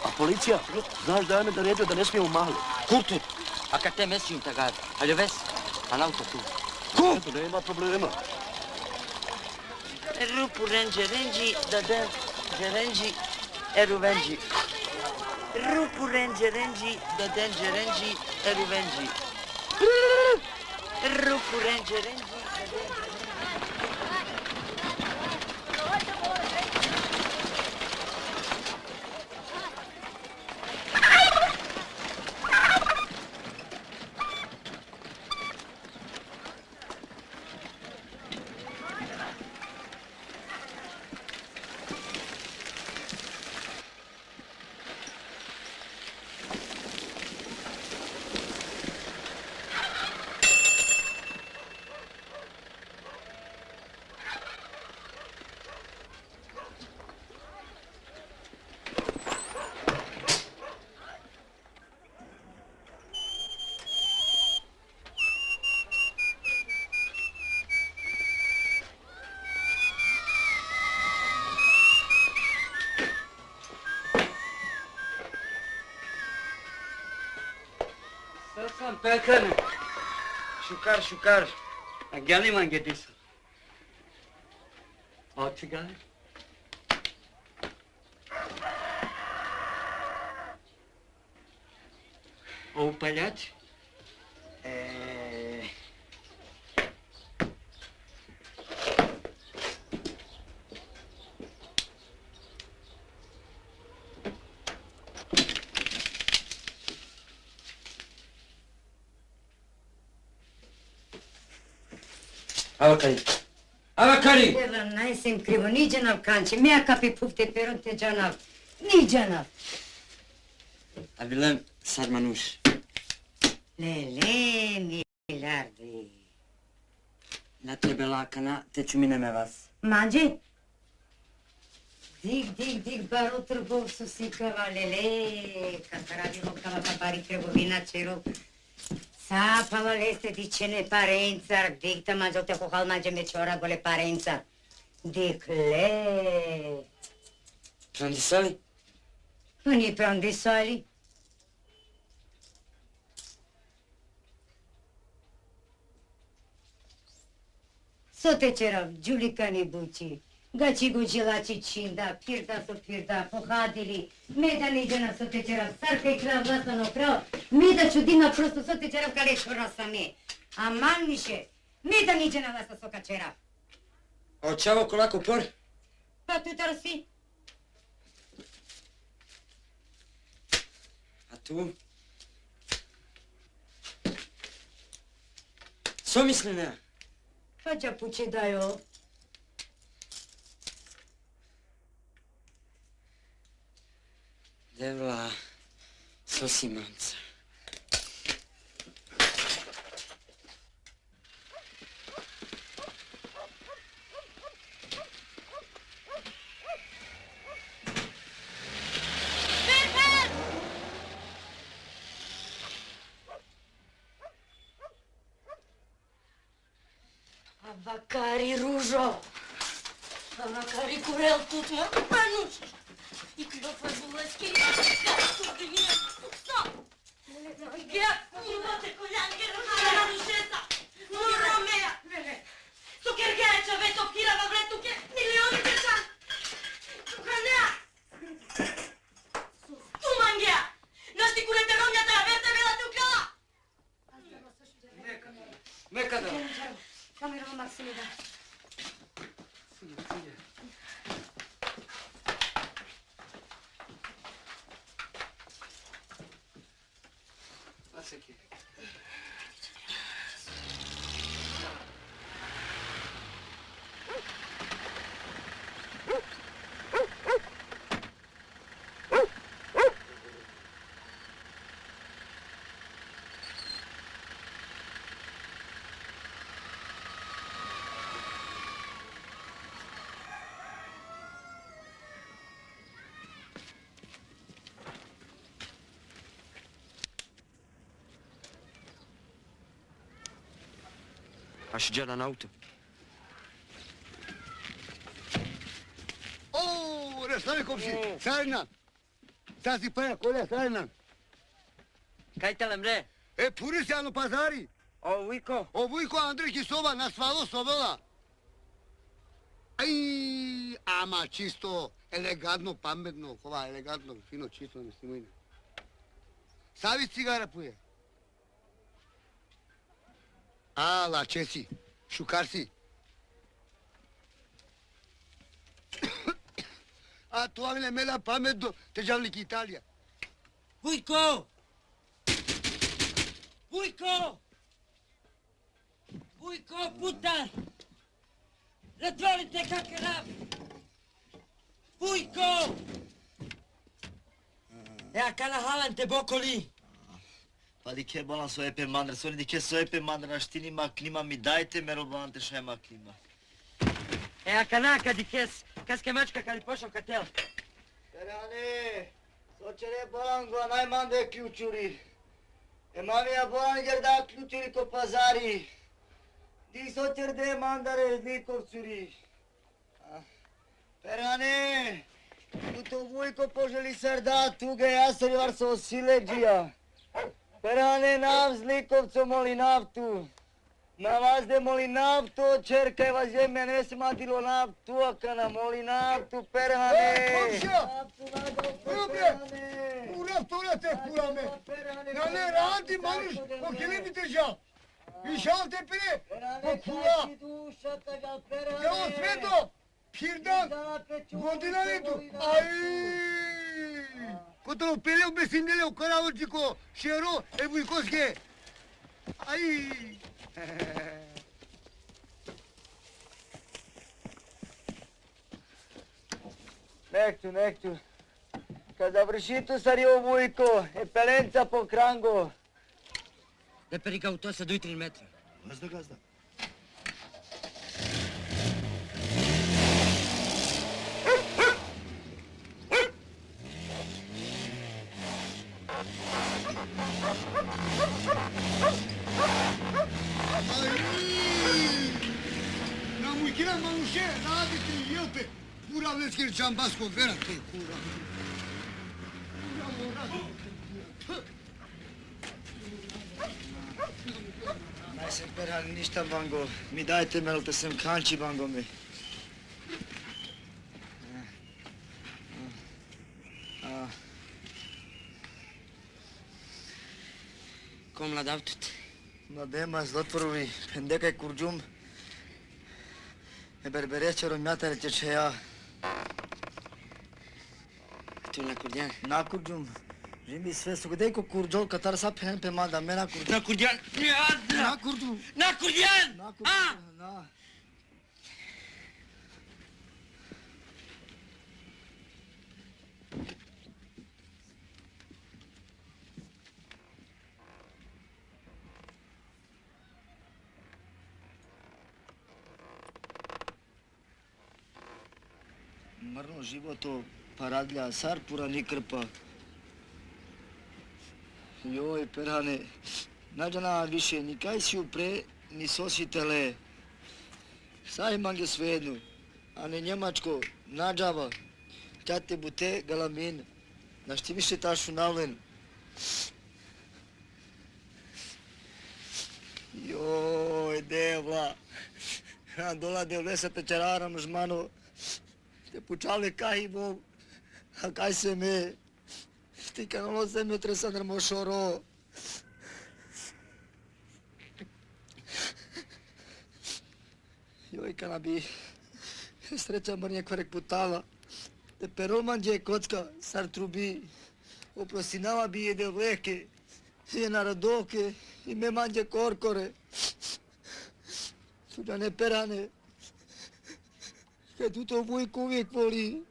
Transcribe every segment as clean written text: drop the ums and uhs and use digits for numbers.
A policija? Znaš da je naredio da ne smijemo malo. Kurtu, a kad te mesim tagad, hajde ves, a nauto tu. Eto, nema problema. Rupu renđe renđi, da den renđi, eruvenđi. Rupu renđe renđi, da den renđi, eruvenđi. Rupu renđe renđi, da den Pelkanı. Şukar. Geliman gidiyorsun. Altı gel. O palet. Avakari! Evo, najsem krivo, ni džanav kanči, mija kapi pufte peron te džanav, ni džanav. Abilem sarmanuş. Lele, miliardi. La tebe lakana, te çumineme vas. Manđe? Dig, baro trgov su sikava, lele, kad radimo kava papari trgovina čero. Sapava leste dicene parenza, dicta mangiò te cocal mangia meciora con le parenza. Dicle. Prandisali? Non gli prendi soli? Sote c'era Giulicani Bucci, Gaci Gucilaci Cinda, Pirda, pohodili, Meda niđena sote c'era, Sarka i krav, Lasano krav, Meda čudima prosto sote c'era kale šora same, a manniše, Meda niđena lasa soka c'era. A čavo kolako por? Pa tu tarsi? A tu? Що мисли нея? Facea puce da eu. Devla, sosimanca. Avacari ružo. Avacari kurel тут мануш. И клёфа булочки. Тут меня сукса. Гя, курва te колянки рахара рушета. Ну ромея. Tu kergeče veto kira va vretu ke milioni de san. Tu kanea. Tu mangia. Našti kurete romja te verte vela tu kala. Meka da. Камера Максимида. Asaki. Aș gela în auto. Oh, restare copsi, Sarina. Stați pe acolo, Sarina. Kaj te lemre? E puri se anu pazari. O, Vujko. O Vujko Andrej Kisova na svalo sobela. Ai, ama čisto, elegantno, pametno, hova, elegantno, fino, čisto, ne stimujne. Savi cigara puje. A, la česi, šukarsi. A tu avile mela pametno, te javliki Italija. Vujko! Vujko! Vujko, puta! Zatvorite kakerav! Vujko! Ja, kana halan te bokoli! Pa di ke bolan so epe mandra, soni di ke so epe mandra, štini ma klima mi dajte, mero bolan te šaj ma klima. Ja, kana kad ikes, kaske mačka kad pošao katel. Perane, so čere bolan go najmande ključuri. E mamija bolan gerda ključuri ko pazari. Di so čerde mandare zlikovcuri. Perane, tu to Vujko poželi srda, tuge jasori var so sileđija. Perane nav zlikovco moli naftu. Na vas de moli naftu, čerke vas zemlje ne smatilo naftu, a kana moli naftu, perane. Pura te kurame. Na ne radi manuš, o kilimi te žal. İnşaat tepene, o kula. Ya o sveto, pirdan, godina netu. Ay! Kotolo peleu besindele o karavolciko, şero, e Vujkoske. Ay! Nectu. Kad završi tu sario Vujko, e pelenca po krango. Da perika u to sa duj 3 metra. Gazda. Na mujkina manuše, radite i jelpe. Pura vleskir čambasko, vera te kura. Mai sem perani ništa bango, mi dajte melo te sem kanči bango mi. Kom la davtut. Ma dema zlotvorovi, pendekaj kurđum. E berbereće romjatare će ja. Tu la kurdian. Na kurđum, Rimi sve su gdje ko kurđol katar sa pen pe manda mena kurđol. Na Kurdijan! Na kurdu. Na Kurdijan! Na kurdu. A? Na. Mrno životo paradlja sarpura ni krpa. Joj, perhane, nađana više ni kaj si upre, ni sositele. Saj mange svejedno, a ne Njemačko, nađava, tate bute galamin, naš ti više tašu navlen. Joj, devla, dola 90 čararam žmano, te pučale kaj bol, a kaj se me, ti kanalo zemlju tresa drmo šoro. Joj, kana bi sreća mrnje kvarek putala, te perol manđe kocka, sar trubi, oprosinava bi jede vleke, je na radoke, i me manđe korkore. Suđane perane, kad tu to vujko uvijek voli.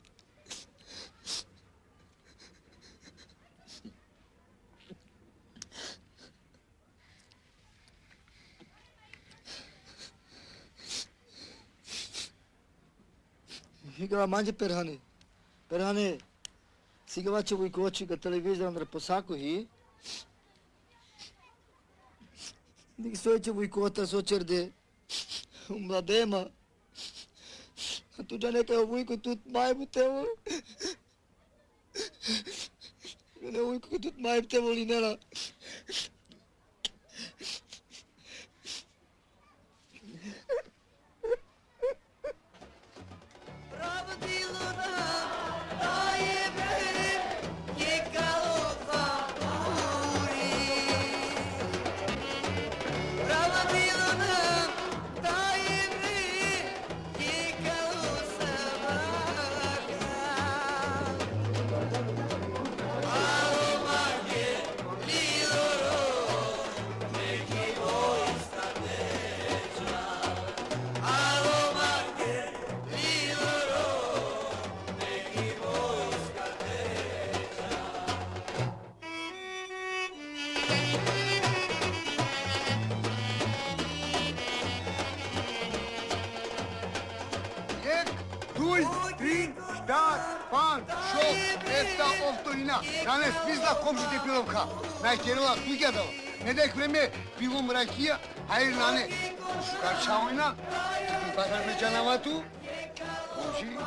Higava manje perhane. Perhane, sigava će vujko oči ga televizor andra posako hi. Nik stoje će vujko otas očerde. Mladema. A tu ja neka vujko tut majbu te voli. Ne vujko tut majbu te voli nela. Danes pizla komšite pilovka. Najkerila kujgadala. Ne dek vreme pivom rakija, hayır nane. Şukar çavayna. Bakar me canavatu. Komşi.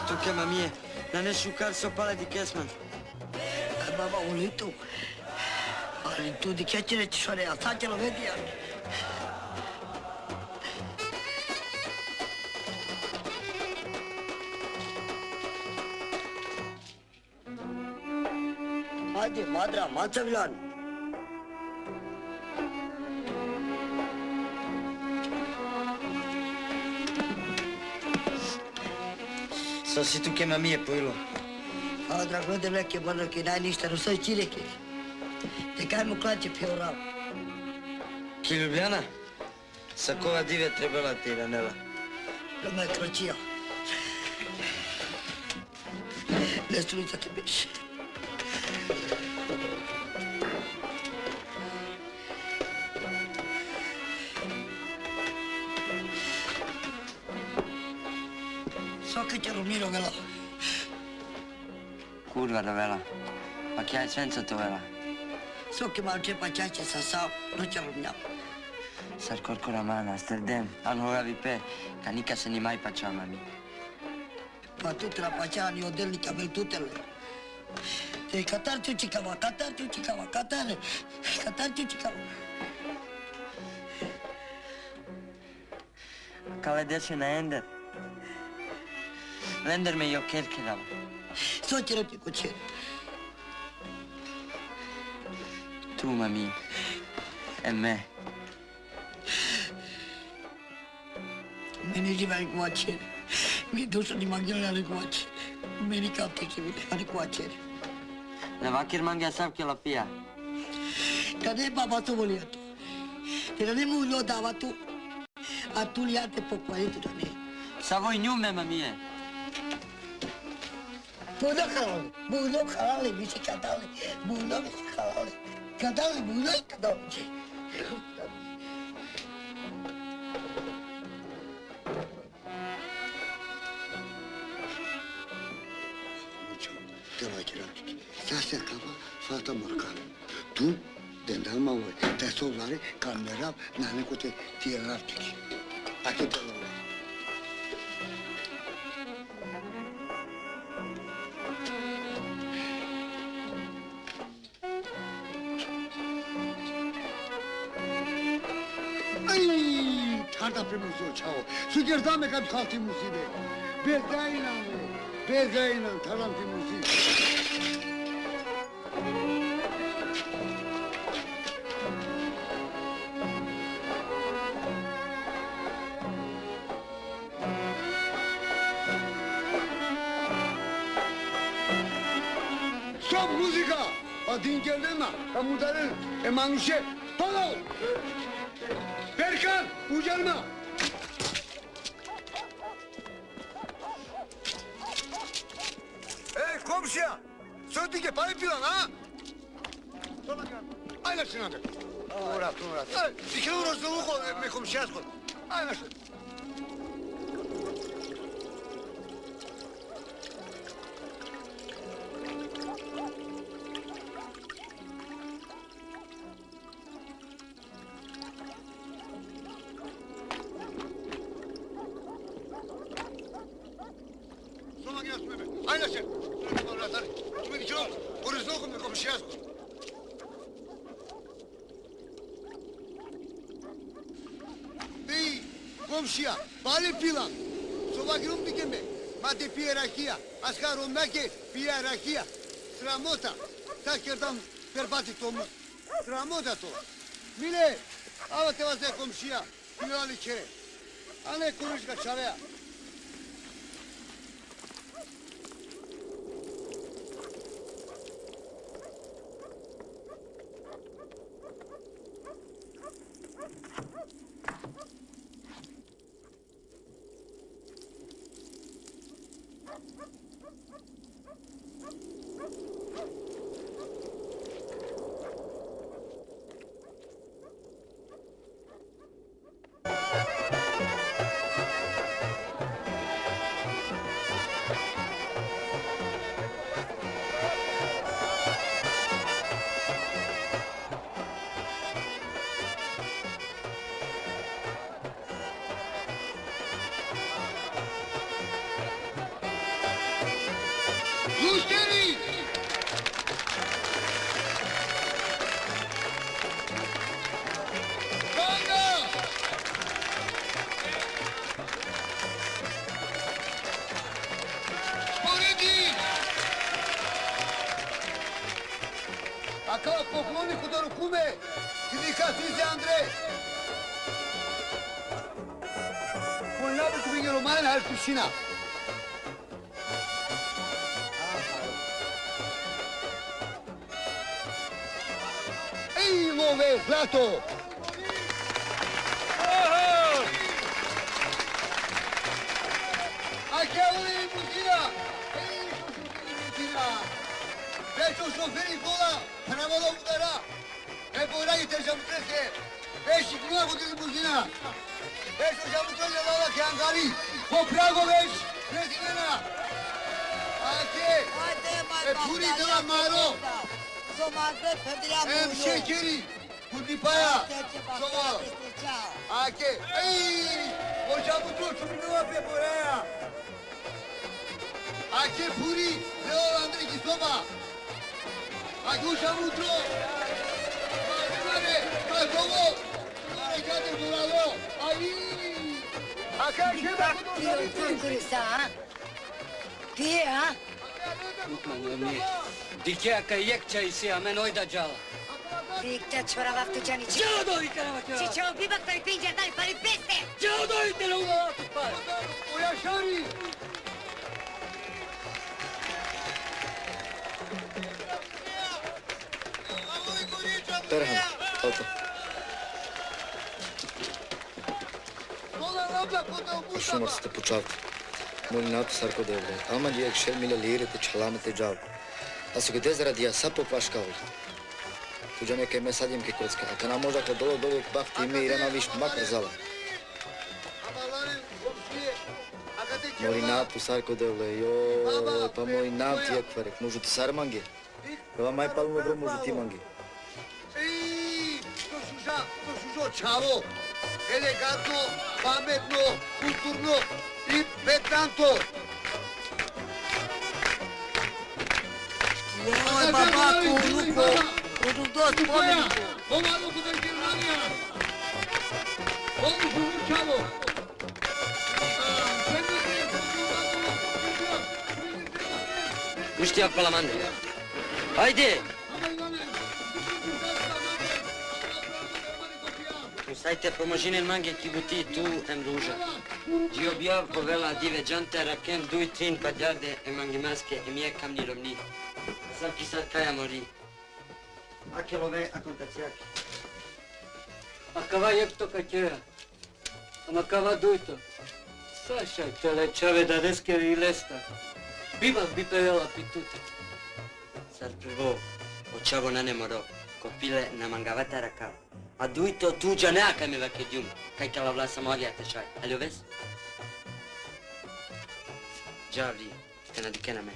Tuke mamije, nanešu kar so pale di kesman. Baba ulitu. Ali tu di keçire čore, a sačelo vedija. Hadi madra, macavlan. Sa si tuke mamije pojilo. A drago de vleke, barlo ki naj ništa, no soj čileke. Te kaj mu klače pioral? Ki Ljubljana? Sa kova dive trebala ti, Ranela? Da me je kročio. Lestrulica ti biš. Svaki će Romiro vela. Kurva, Ravela. Pa kja je svenca to vela? Svaki malo čepa čače sa sao, noća Romnjava. Sar corcora mana, sterdem, an horavi pe, ca nica se ni mai paciama mi. Pa tutra pačani odelnika vel tutele. Te Katar čučikava, Katar čučikava, Katar čučikava. Kale deše na Ender. Lender me jo kelkelava. Soćero ti kuće. Tu, mami. E me. Meni živa kuvačer. Mi duša ni magdjela li kuvačer. Meni kapte će biti, ali kuvačer. Le vakir mangia sav che la pia. Kad ne baba tu volio tu. Te ne mu lo dava tu. A tu li ja te pokvariti da ne. Sa voi njume, mamije. Budo halali, mi se kadali. Budo mi se halali. Kadali, budo i kadali. Devakira. Sasya kafa, fata morkan. Tu, dendal mavoj. Tesovlari, kamerav, nane kote tiyalar tiki. Akitalar. Tarda premuzo çao. Sugerda me kad khalti musibe. Bezainan taranti musibe. Stop muzika! A din geldema, a mudarın, manuşe, palav! Berkan, ucalma! Ey komşuya! Söndüke payı plan ha! Aynen şunadır. Uğrat. Dikine uğraştı u me komşuya skor. Aynen şu. Aynen şu. Uğrat. Kimi dikine uğraştı me komşuya skor. Komşuya, bari pilan. Sobagirum dikeme. Mate pije rakija. Askaro meke pije rakija. Sramota. Tak jer tam perbati tomu. Sramota to. Mile, ava te vas komšija. Pilali čere. A ne koruška čareja. Müşteri! Banda! Sporedi! Acá pokloniku do rukume! Sidika Size Andrej! Moj nabuku bi roman Halkušina! pragove, zlato! A che vuole limusina? Već u šoferi kola, pravo udara. E pogledajte se utrese. Već ima kod limuzina. Već u šamutranje lava ke angari. Po prago već, prezimena. Ake, e puri de la maro. Em şekeri, kurdi paya. Sova. Ake, ey, o šamutro čuminova pe poraya. Ake puri, Leo Andrei soba. Agusha Mutro! Kazovo! Regate Duralo! Ai! Kurisa, ha? Pije, ha? Dikea că iecea isi, a men oida geala. Victor čorava v tučanici. Čeo dojite na vakeva? Si će obibak toj pinđer daj pali peste! Čeo dojite na uva, pare? Oyaşari! Perhan, oto. Шумар сте почавте. Молината саркодевле. Ама ли екшер миле лирите чаламете джав. А се где заради я сапо пашкавли. Туджане ке ме садим ке коцка. А кана можа ко долу бахти име Ирана виш макар зала. Молинату саркодевле. Йо, па молинат як фарек. Можу ти сарманге. Ова май палмо бро можу ти манге. Ей, to sužo čavo, elegantno, pametno, kulturno i petranto. Joj, babaku, unuko, unuko, spomeniku. Pomalo kod Germanija. Ovo sužo čavo. Nu știu acolo, mande. Haide! Sajte, pomožine mange ki buti tu em ruža. Di objav povela dive džante, rakem duj trin padjade e mangimaske e mije kamni rovni. Sam pisat kaja mori. Ake love, akontacijaki. Akava jek to kakeja. Amakava duj to. Sašaj, tele čave da deske i lesta. Bivak bi pevela pituta. Sad prvo, očavo na ne moro. Copile na mangavata rakav. A duito tu già che mi va che dium, che la vlasa moglie a te c'hai. E lo vedi? Già lì, che non di che a me.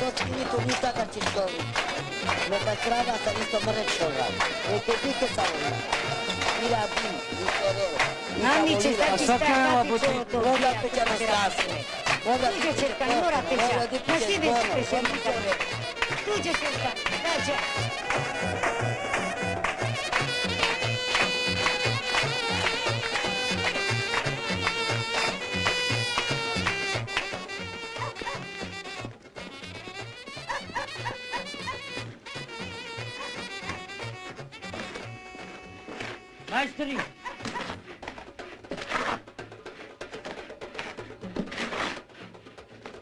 Tot spiritul nu sta ca cișorul. Neka strada sa isto mrečova. Neke dike sa ona. Ira bi, istoreo. Mami će sad ti stati to Voda peća na strasne. Tuđe čerka, mora peća. Na svi već peća. Tuđe čerka, dađe. Majstori!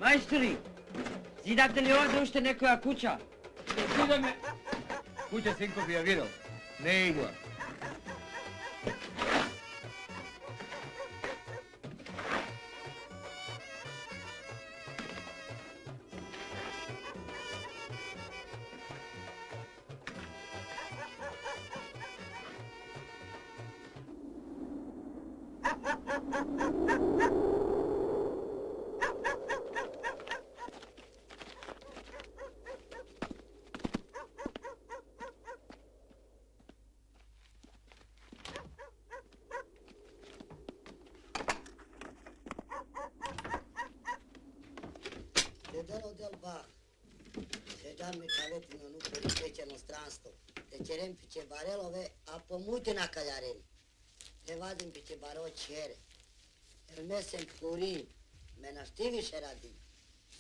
Majstori! Zidate li ovdje ušte nekoja kuća? Zida me. Kuća sinko bi ja vidio. Ne igla. Delo del bar. Sedam mi čaveti na nuku i pećeno stranstvo. Te čerem piće barelove, a pomute na kaljareni. Te vadim piće baro čere. El mesem kurim. Me na šti više radim.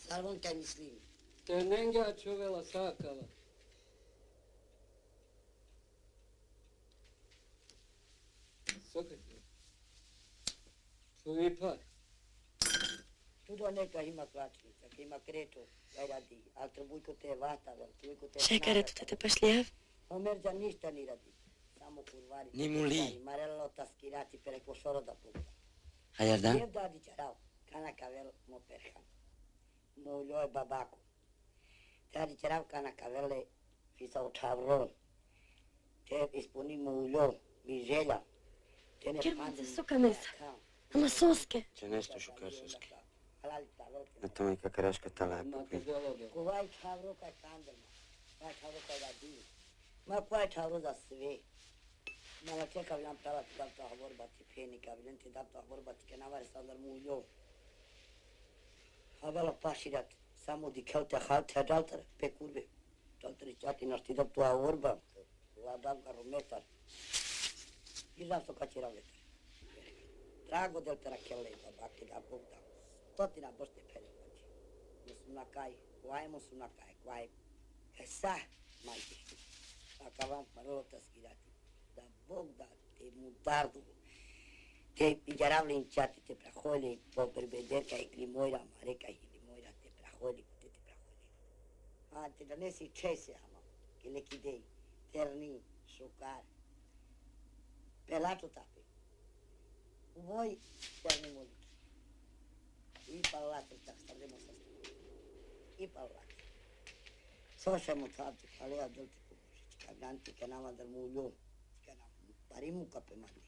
Salvon kaj mislim. Te nenga čuvela sakala. Sokrate. Tvoji par. Tudo neka ima kvačnica, ima kreću, kaj radi, ali trbujko te vata, trbujko te Čekaj, tu te pašljav. Omerđa ništa ni radi, samo kurvari. Ni mu li. Marello taskirati preko šoro da puta. A Jardan? Jev dadi čarav, kana kavel mo perhan. Mo ljoj babaku. Dadi čarav kana kavele, fisa u čavron. Te ispuni mu ljoj, mi želja. Te ne Kirmanze suka mesa. Ama soske. Če nešto šukar soski. Na tome kakaraška ta lepa. Maka zologa. Kovai čavro kaj kandelma. Kovai čavro kaj radi. Ma kovai čavro za sve. Mala čeka vilam pravati da to aborbati penika, vilim ti da to aborbati ke navari sandar mu ljov. Havela paširat, samo di kelte halte daltar, pe kurve. Daltari čati naš ti da to aborba. Vladam ga rometar. Izam so kačira vetar. Drago del tera kelle babake da Bog da. Stotina bošte peljevači. Musunakaj, kuaj musunakaj, kuaj. Esa, majke. Aka vam marolo taskirati. Da Bog da te mudardu. Te iđaravlin čati te praholi, po berbederka i klimoira, mareka i klimoira te praholi, te praholi. A te donesi čese, ama, ke neki dej, terni, šukar. Pelato tape. U moj terni moliki. I parlato, tak stavljamo sa stupu. I parlato. Sošemo tabti, kalea dolte pomožić, kaganti, ke nama dar mu ljom, ke nam parimu kape mandi.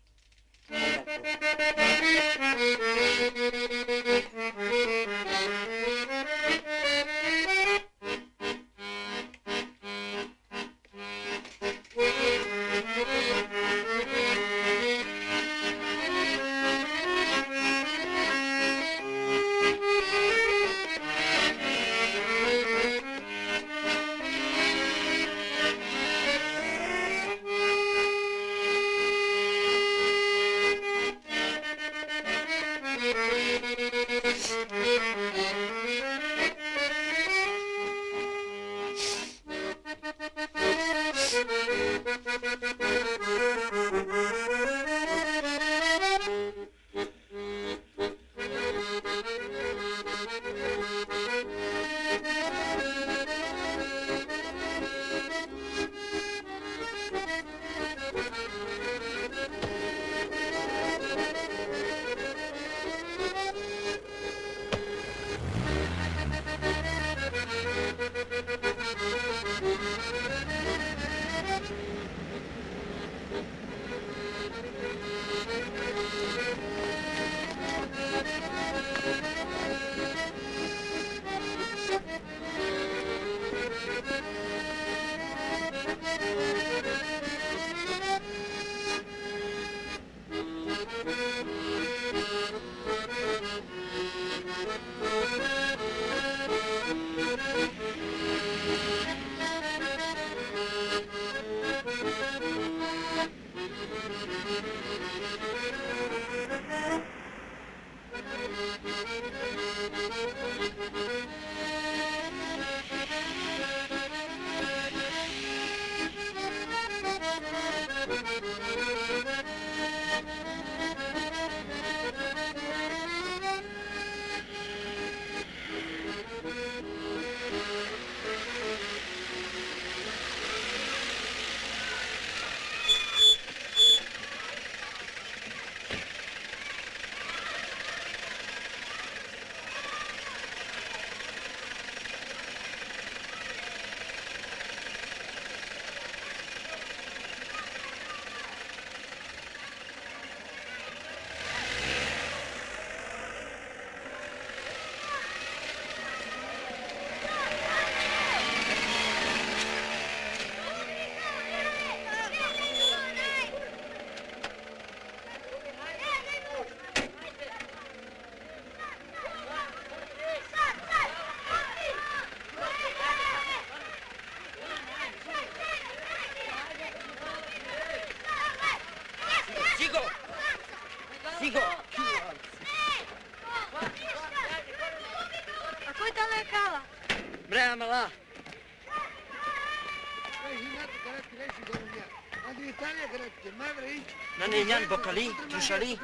din Italia, cred că mai vrei? Nanenian, bocălii, trușării?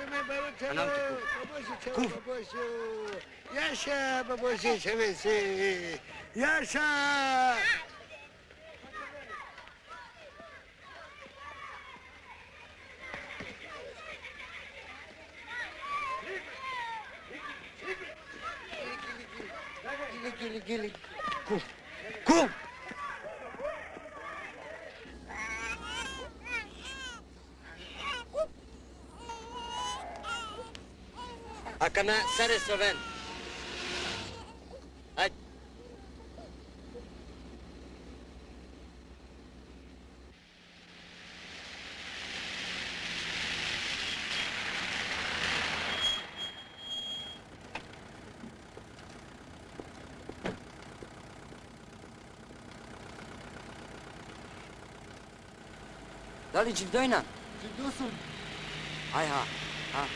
N-am Cum? Ia așa, băbășe, ce vezi? Ia așa! Cum? Cum? Acana, sare să ven. Hai. Dali, Gildojna. Gildosul. Hai, ha. Ha.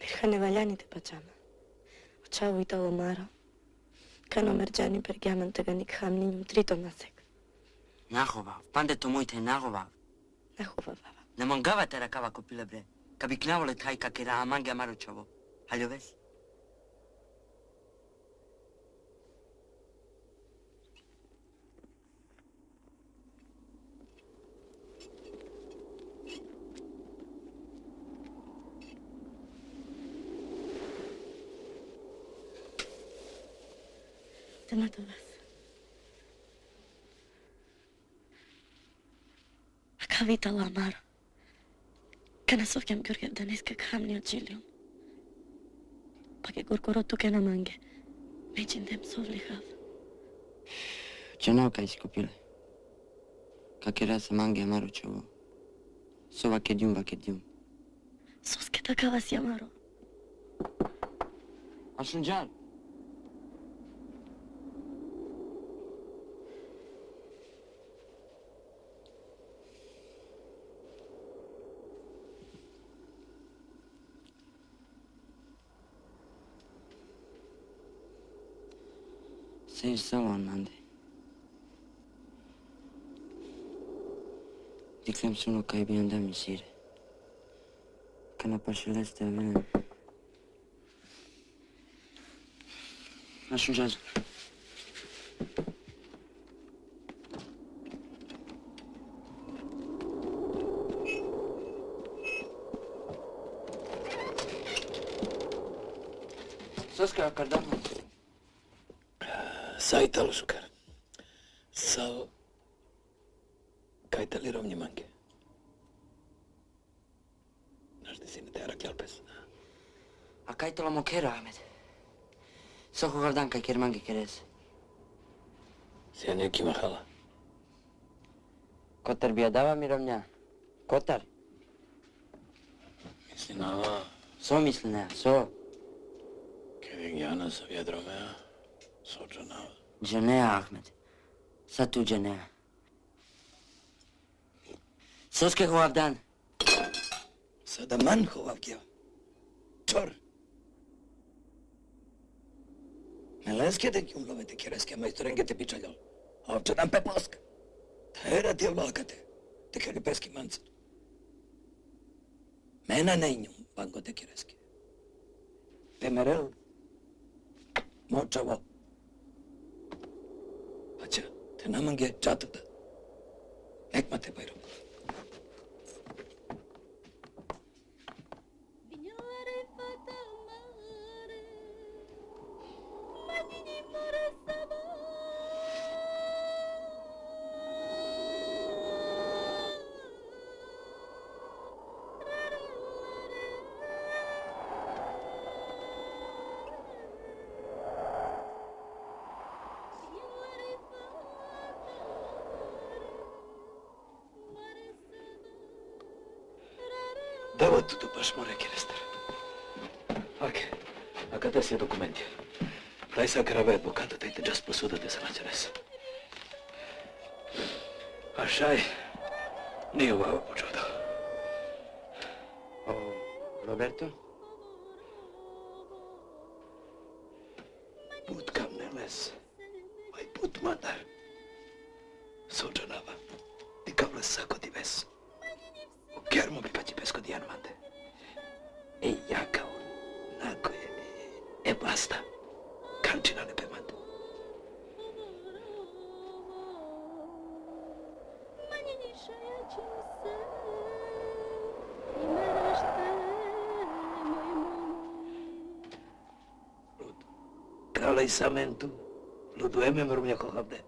Birhane Valjani te pačama. Oča uitalo Maro. Kano merđani pergjaman tega nikham ninjum trito nasek. Nahova, pande to mojte nahova. Nahova baba. Ne mangava te rakava kopile bre. Kabi knavole taj kakera amange amaručovo. Haljo ves? Te nato vas. Aka vitala Maro. Kana sovkam gurge daneska khamni očilium. Pake gurkorotu kena mange. Mečindem sovlihav. Ce n-au ca iskopile? Kakera se mange amaručovo. Sova kedium va kedium. Soske takavas ya Maro. Ašunđar. Sei samo Nande. Diklem suno kaj bi onda mi sire. Kana pašeleste venen. Ašunđar. Soska kardama. Saitalo sukar. Sao kaitali rovnje mange. Naš ti sine te arakljal pes. A kaj to lamo kera, Ahmed? Soko gardan kaj kermange keres. Sija neki mahala. Kotar bi adava mi rovnja. Kotar. Misli na ova, So misli ne, so. keving jana sa vjedromea, soča na ova. Dženeja, Ahmed. Sad tu dženeja. Soske hovavdan. Sada man hovavgija. Čor. Meleske te kjumlove te kireske majstorenge te pičaljal. Ovče dan pepask. Tera ti vlakate. Te kjeli peski mancer. Mena nejnjum bango te kireske. Temerel. Močavo. Acha, te namange čatuda. Ekmate bayram. Давай тут пашморе келестер. Окей. А къде си документи? Дай са краве адвокатът и те джас посудата се начерес. А шай, не ова почуто. О, Roberto? Put kam ne les. Mai put mandar. Sođanava. Ti kavle sako ti ves. O kermo bi pa ti pesko di anmante. E jakao. Nako je. E basta. Kančina ne pemante. Kalej samentu. Ludujeme mrumnja kohabde.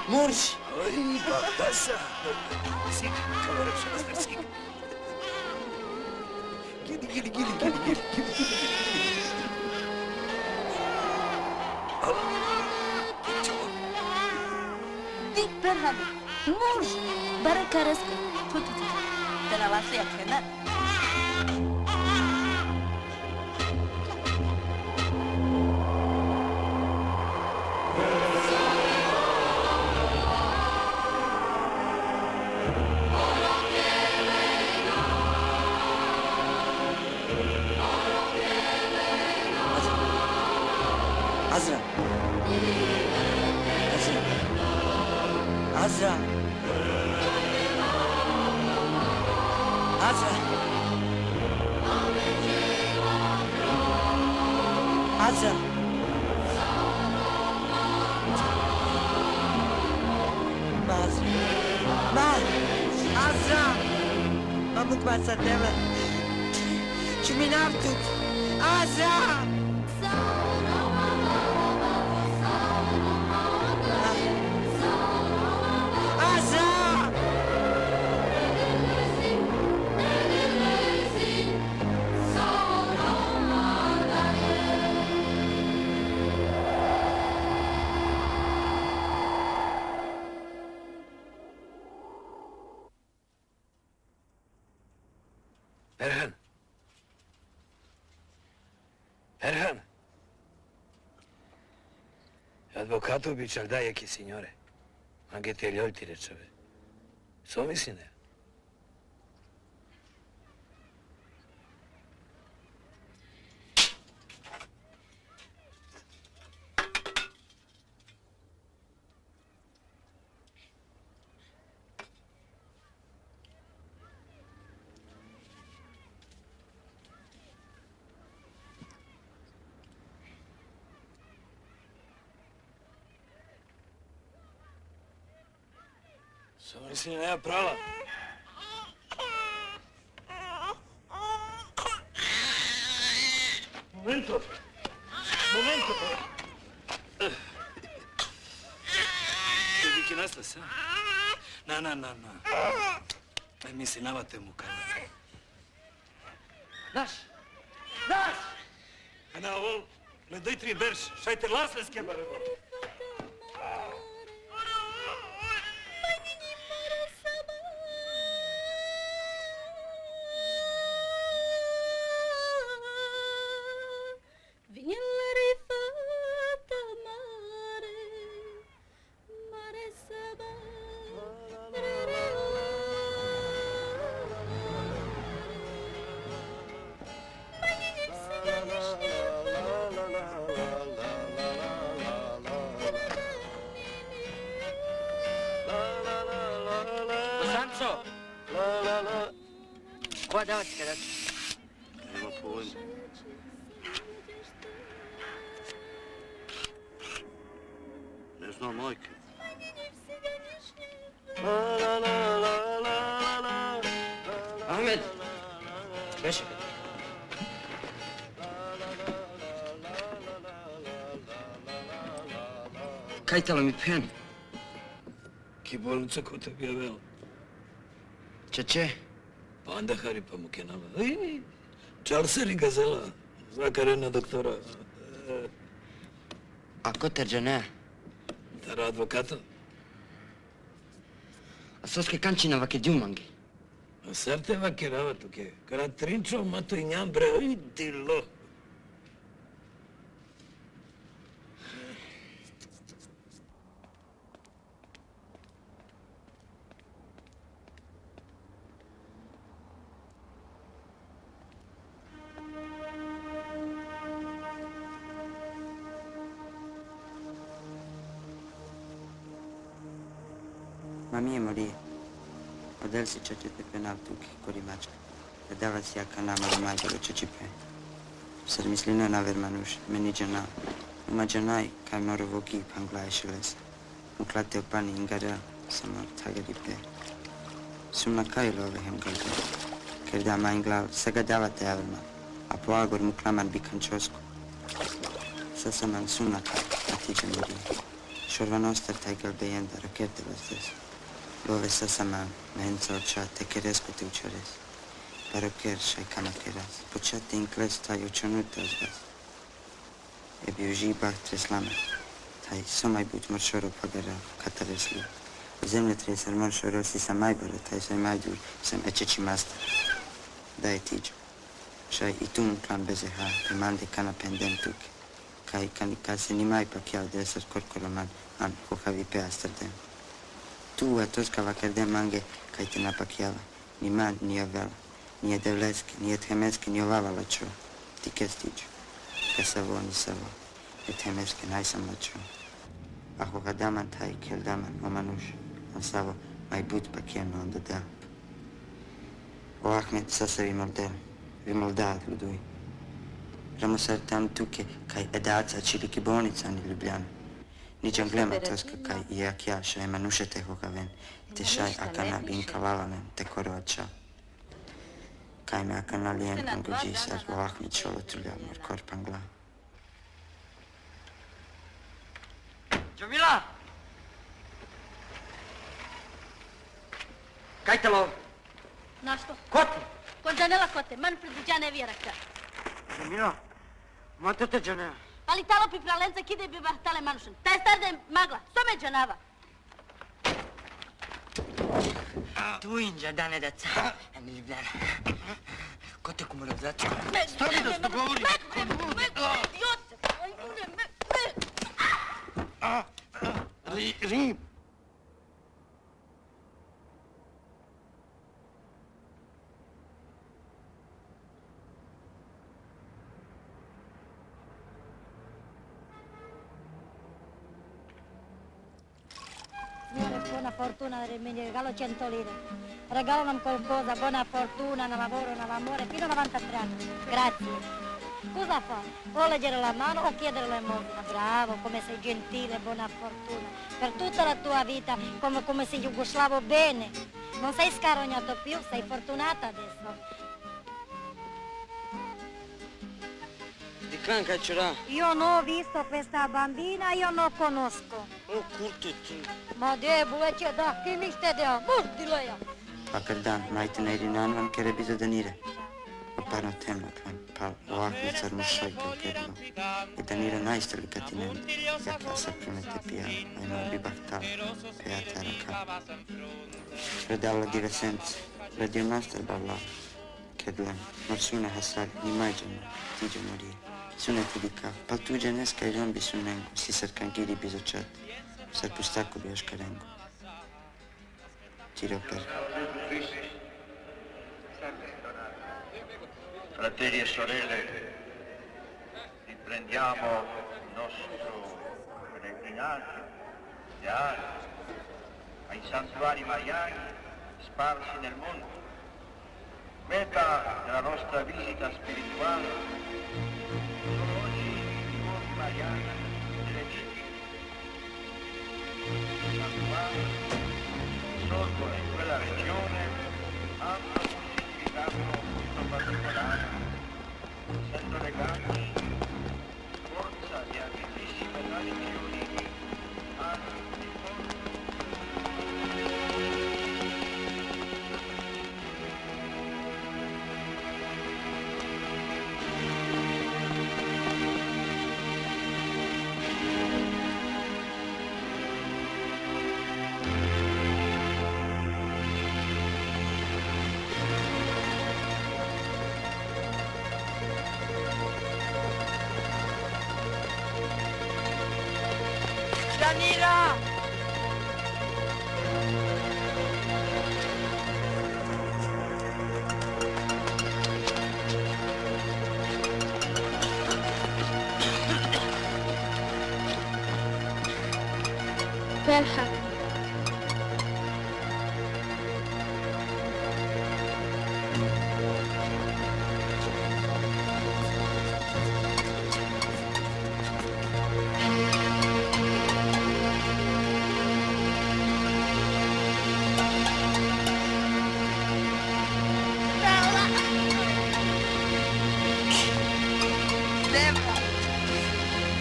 Murși! Ai, batasa. Sik, kamera şanaslar sik. Gel. Al. Çabuk. Dik Perhane, murș, bară cărăscă, putu-te, de la vasă ia crenat. Azra! Azra! Azra! Azra! Ma, Azra! Ma! Azra! Mamuk masa deva! Čuminavtuk! Azra! Erhan. Erhan. Avvocato Biccialdaiachi, signore. Anche te gli olti riceve. So misine. So misine, nema prava. Momento. Momento. Ti viki nastas, a? Na. Mi si navate mu kana. Naš! Ana, ovo, ne daj tri berš, šajte lasleske bare. Bosanco! Koja davat ću kada? Nema pojma. Ne znam, majke. Ahmed! Beše. Kajtalo mi pen. Ki bolnica ko te bi aveo. Čeče? Pa onda hari pa mu kenava. Čalseri gazela. Zakarena doktora. A ko terđane? Tara advokata. A soske kančina vake djumangi. A sarte vakirava tuke. Kara trinčo mato i njambre. Idilo. Ma mie Maria, adesso c'è te penal tu che korimačka. Da dava si jaka nama romajbaro čečipe. Sad mislina na vermanuš, meni džana. Uma džanaj, kaj moro voki panglaje šiles. Uklate opani ingara, samar tagaripe. Sumna kaj love hem galga. Ker da ma inglav, saga davate avrma. A po agor mu klaman bikan čosku. Sasaman sumna kaj, a tiče Maria. Šorvan ostar taj galbejenda, rakete vas Love sasaman, menzo oča, te keresko te učores. Paroker šaj kanakeras, počate inkles taj učonuta z vas. Ebi užibah treslame, taj somaj buď moršoro pagara, katareslu. U zemlje tresar moršoro si sam majbara, taj saj majdur, sam ečeči master. Daj tiđu. Šaj i tu mu plan bezeha, te mande kana pendem tuke. Kaj se ni maj pak ja dresar korkoroman, an hohavi pea strdem. Tu a toska vakardem mange, kaj te napakjava. Ni man, ni ovela. Nije devleski, nije themeski, ni ovava lačo. Ti ke stiđu. Ka savo, ni savo. E themeski najsam lačo. A hohadaman taj keldaman, omanuš. An savo, maj bud pak jeno onda da. O Ahmed, sasa vi moldad luduj. Ramosar tam tuke, kaj edaca čiliki bolnica ni Ljubljana. Niđan glema toska kaj iak ja šaj manuše te hokaven, te šaj akana binka lalalen te koroča. Kaj me akana lijen pangođi sar o Ahmed šolo tulja mor korpangla. Džamila! Kajtalo! Našto? Kote! Kod Janela kote, man predviđane vjeraka. Džamila! Mate te džane! Ali talo pi pralenca kide bi bahtale manušen. Taj star da je magla, što me džanava? Tu inđa dane da ca, ani Ljubljana. Ko te kumara začka? Stavi da se govori! Rim! Signore, buona fortuna mi regalo 100 lire. Regalami qualcosa, buona fortuna nel lavoro, nell'amore, fino a 93 anni. Grazie. Cosa fa? O leggere la mano o chiedere l'elemosina. Bravo, come sei gentile, buona fortuna. Per tutta la tua vita, come sei jugoslavo bene. Non sei scarognato più, sei fortunata adesso. Di canca c'era? Io non ho visto questa bambina, io non conosco. Oh, curto tu. Ma debole c'è da, chi mi sta da? Mordilo io. Pakardan, majte na Irinan kere bizo danire. Oparno tema kan pa ovakve carmušaj kao kedlo. I danira najstali katinen, jakla se primete pija, ajmo bi bahtal, pejatara ka. Predala diversenze, radio master balla, kedlem, marsuna hasal, ni majđana, tiđe morije. Sunete dika, pal tuđe neska i rombi su nengo, si sarkan giri bizo čat, sar pustako bi još karengo. Tiro per. Fratelli e sorelle, riprendiamo il nostro pellegrinaggio ai santuari mariani sparsi nel mondo. Meta della nostra visita spirituale sono oggi i luoghi mariani delle città. I santuari sorgono in quella regione hanno un significato molto particolare, essendo legati forza di antichissime tradizioni anni di mondo. Danila! Belha.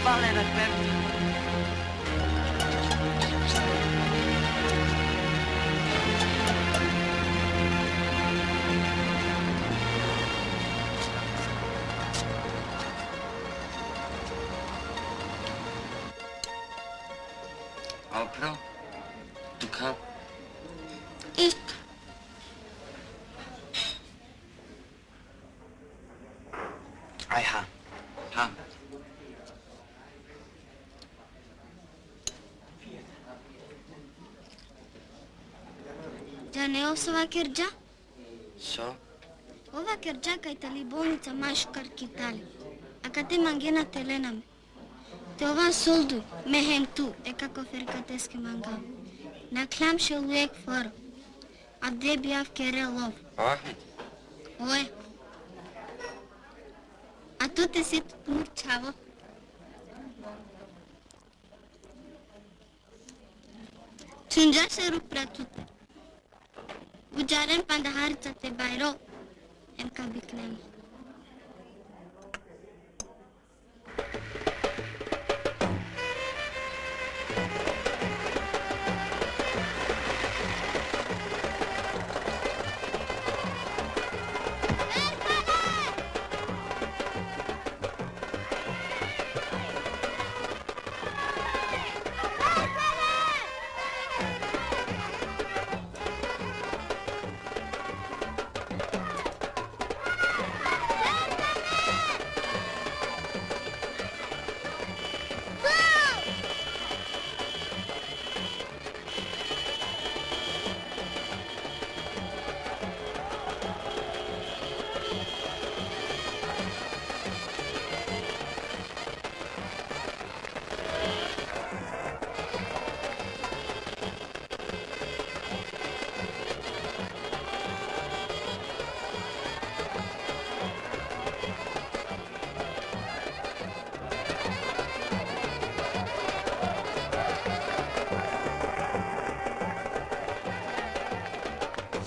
Vale la perdita. Opro? Duka? Isto. Aj ha. Ha. Da ne osova kerđa? So? Ova kerđa kaj tali bolnica maškar kitali. A kad te mangena telename. Te ova soldu, mehem tu, e kako ferkateske manga. Na klam še uvijek foro. A de bijav kere lov. Ahmet? Oje. A tu te sit murčavo. Čunđa se rupra tute. Uđarem pandaharica te bajro. Em kabiknem.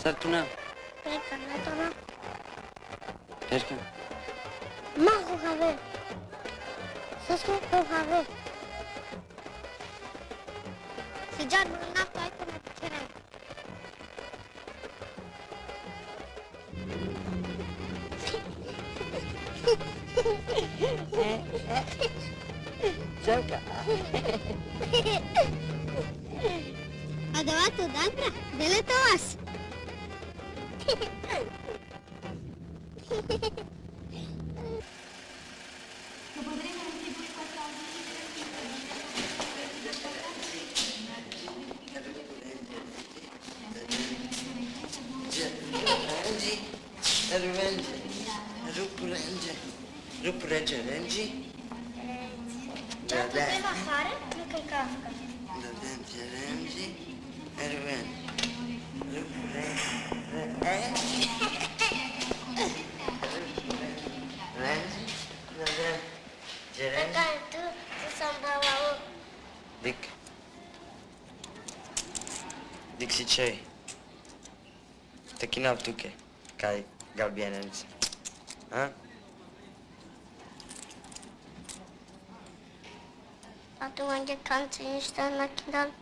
Sartuna, Perka, na to no. perka. Maho have. Sasko ko have. Sejak dulu nafsu itu mati cerai. Čevka. Ada waktu dantra, dele to vas. Rengi. Ce aveva a fare? Nu că casca. Rengi. Perché tu sembrava Dic si c'è. Te chinav tu che? Cai galbienenți. Ha? Atunci canci niște na kinal.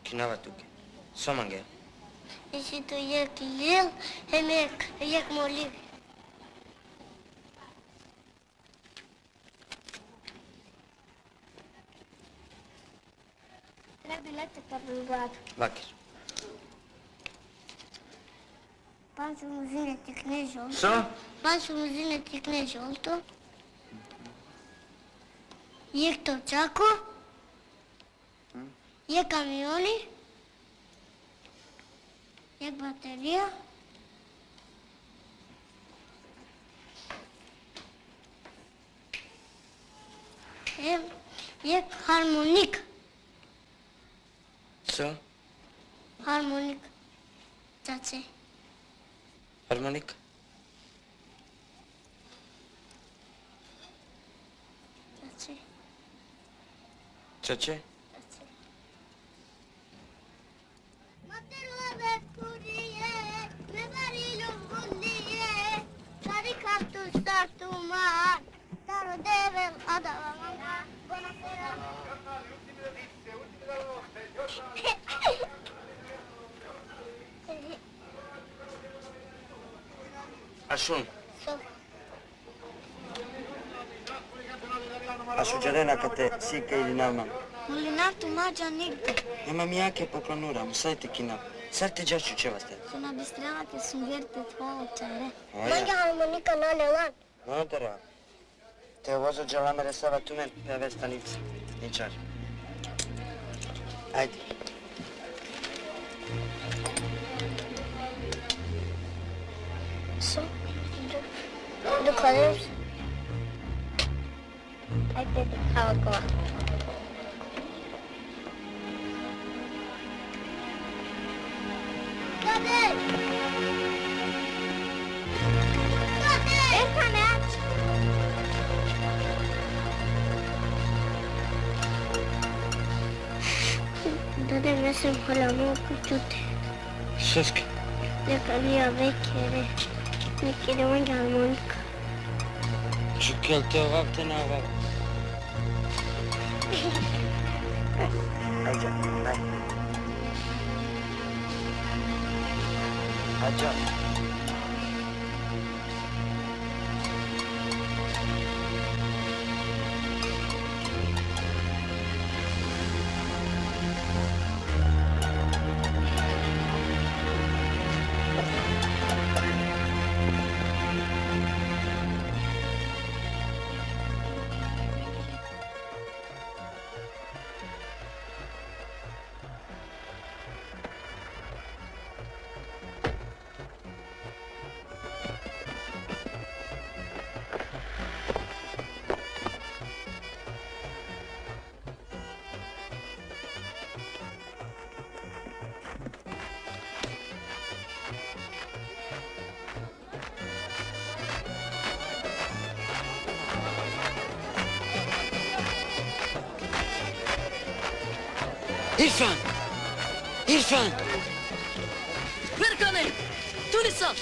Kinava tu che? Somanghe. Și tu e el, e moliv. Trebuie lete pe băgat. Vachir. Pasu muzine tikne jolto. So? Pasu muzine tikne jolto. E točako. E kamioni. E baterija. E harmonik. So? Harmonik. Tace. Harmonik? Tace. Ce ce? Ashun. Ashuđarena kad te sike ili nama. Molinar tu mađa nigde. Nema mi jake poklonura, musaj te kina. Sad te džašću će vas te. Suna bi strela ke su vjerte tvoje čere. Oja. Manga harmonika na lelan. Nodara. Te vozo džalamere sava tumen, peve stanice. Ničar. Ajde. So, do colors. I did how it go. Dove vesem halamu kuchute. Suski. Neka via vekere. Nekere mangi harmonika. Čukel te ovav te na ovav. Ajde, ajde. Ajde. İrfan! İrfan! Perkane! tu li sam?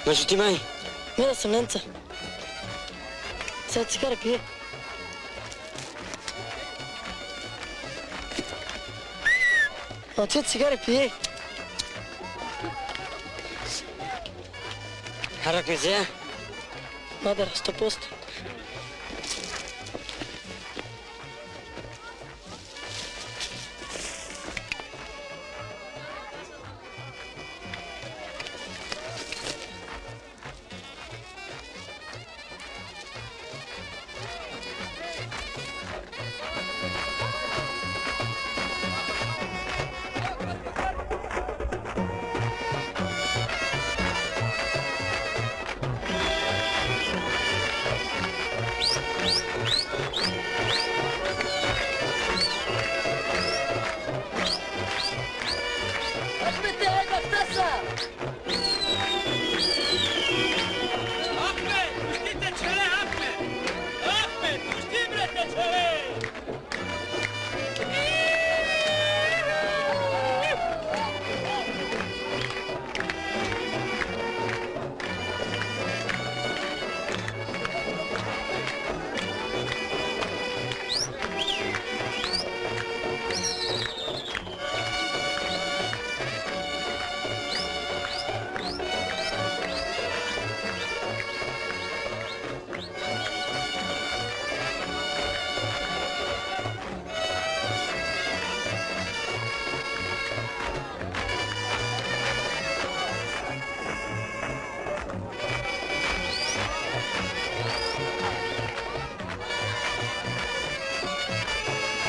Među ti meni? Mila sam Nemca. Sad cigare pije. A ti cigare pije? Harak mi zeja? Madara, 100%.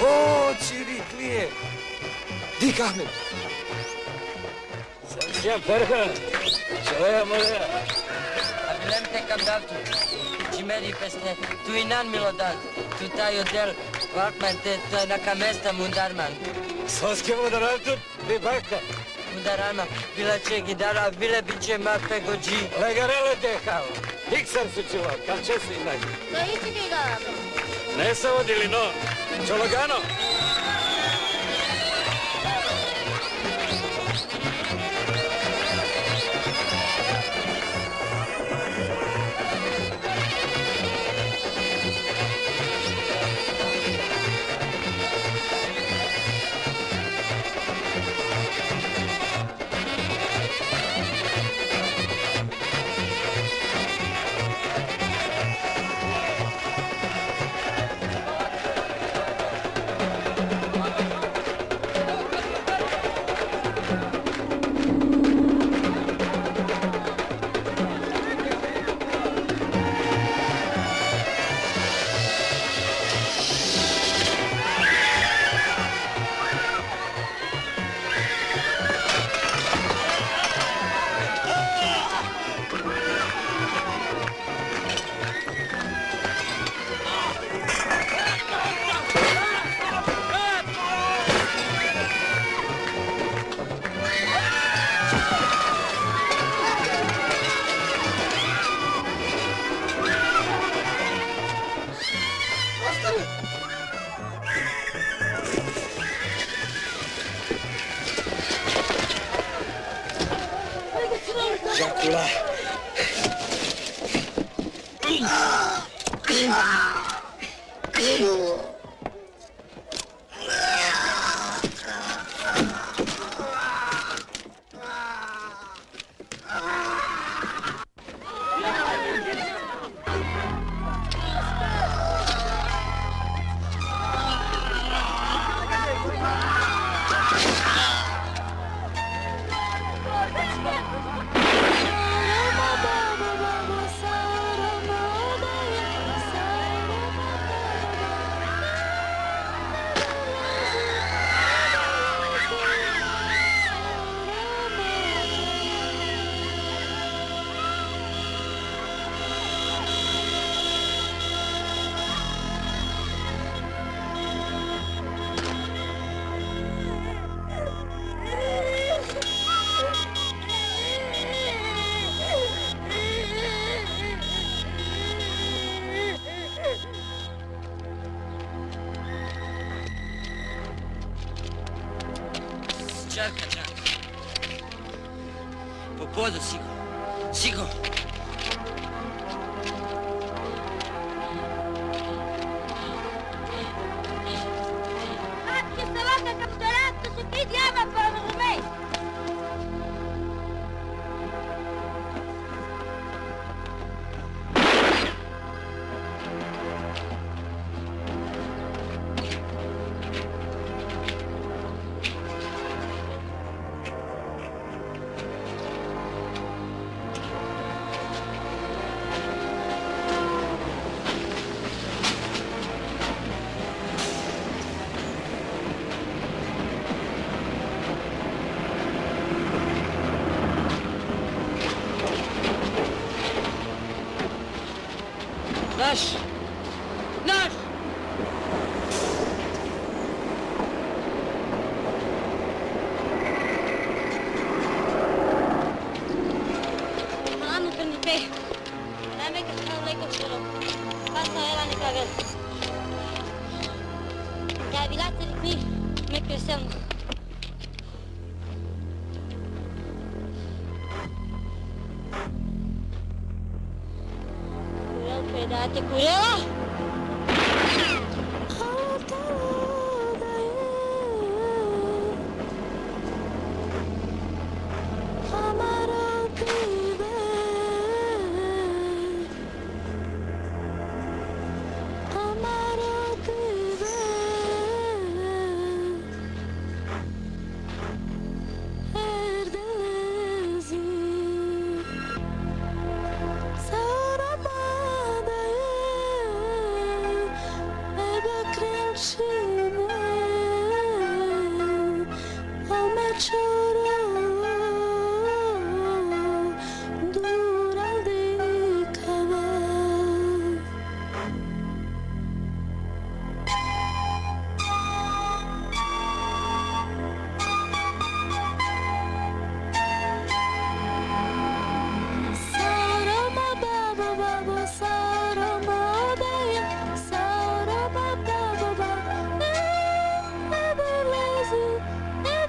O, Çiriklije! Dik Ahmet! Sen Ferhan. Çalaya moraya. Abilem te kam dal tu. Čimeri pesne, tu inan milodan. Tu taj odel, Valkman te naka mesta mundarman. Soske modar tut, bir bakta. Mundarama, bila će gidara, bile biće mape gođi. Legarele dehao. Dikser su čuva, kam će se inak. Da ići ti da. Ne se vodili, no. Čologano. Đakula! Čarka, čarka. Po podu, sigo. Sigo. Che salata campionato su chi diava per me! Naš! Naš! Mamu per mi pe. Dame che sono lei con solo. Passa era ne cavel. Che vilate di qui me crescendo. Pedate curela!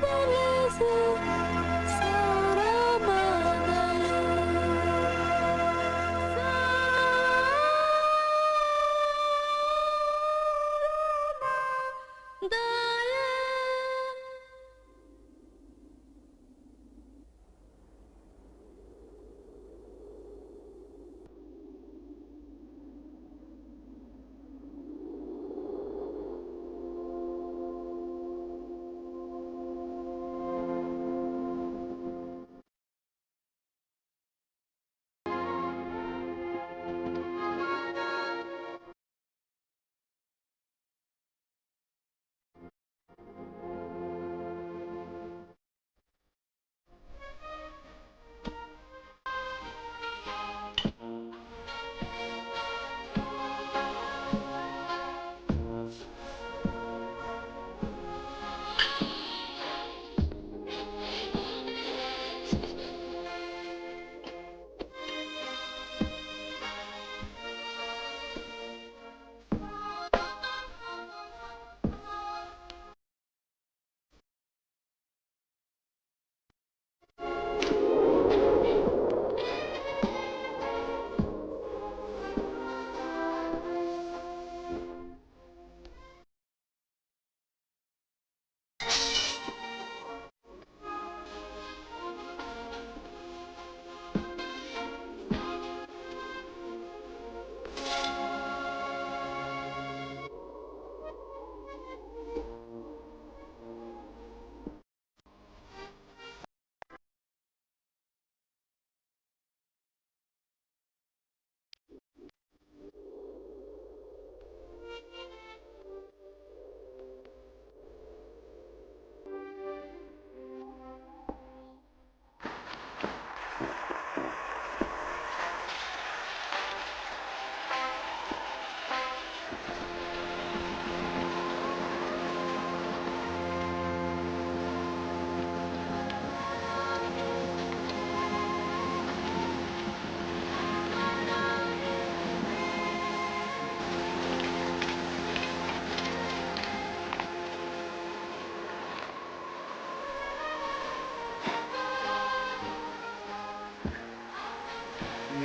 beleza.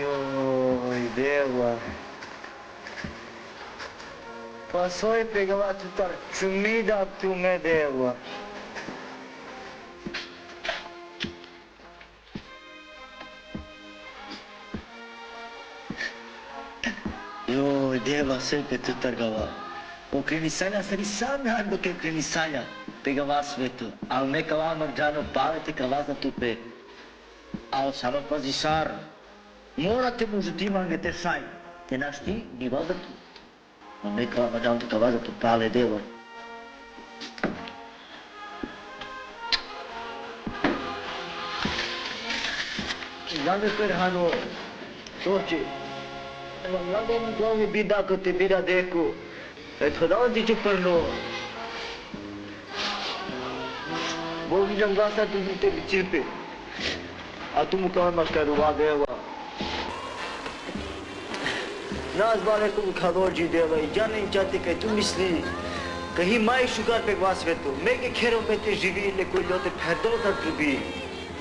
Joj, deva. Pa svoj pegavatu tar čumida tu me deva. Joj, deva, sve pe tu targava. Po krenisanja se ni sami hajdo ke krenisanja. Pegava svetu, al neka vama džano palete kavaza tu pe. Al samo pazi sar. Morate mu žutimanga te šaj. Te naš ti, ni valda tu. Al neka vama džano tu kavaza tu pale devo. Znate perhano, soči. Znate mu tvoje bida ko te bida deku. Eto da on ti ću prno. Bog viđam glasa tu mi tebi cirpe. A tu mu kao imaš kaj ruva deva. Nas ba nekom kalođi deva i džanin čati kaj tu misli. Kaj hi maj šukar pe gva svetu. Mege khero pe te živi le koj ljote pherdo tar trubi.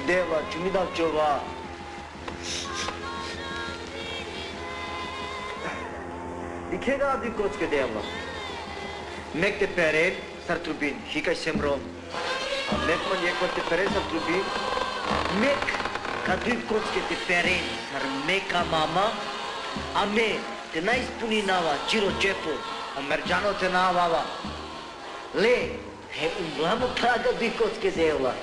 Deva čumidav čova. Dikhega abdi kocke deva. Mek te peren sar trubin. Hi kaj semrom. A mek man jekot te peren sar trubin. Mek Kadri kocke te peren sar meka mama, a me te n-ai spuninava, ciro cepo, a mergeano te n-avava. Le, he umblamo praga dui kocke de evla.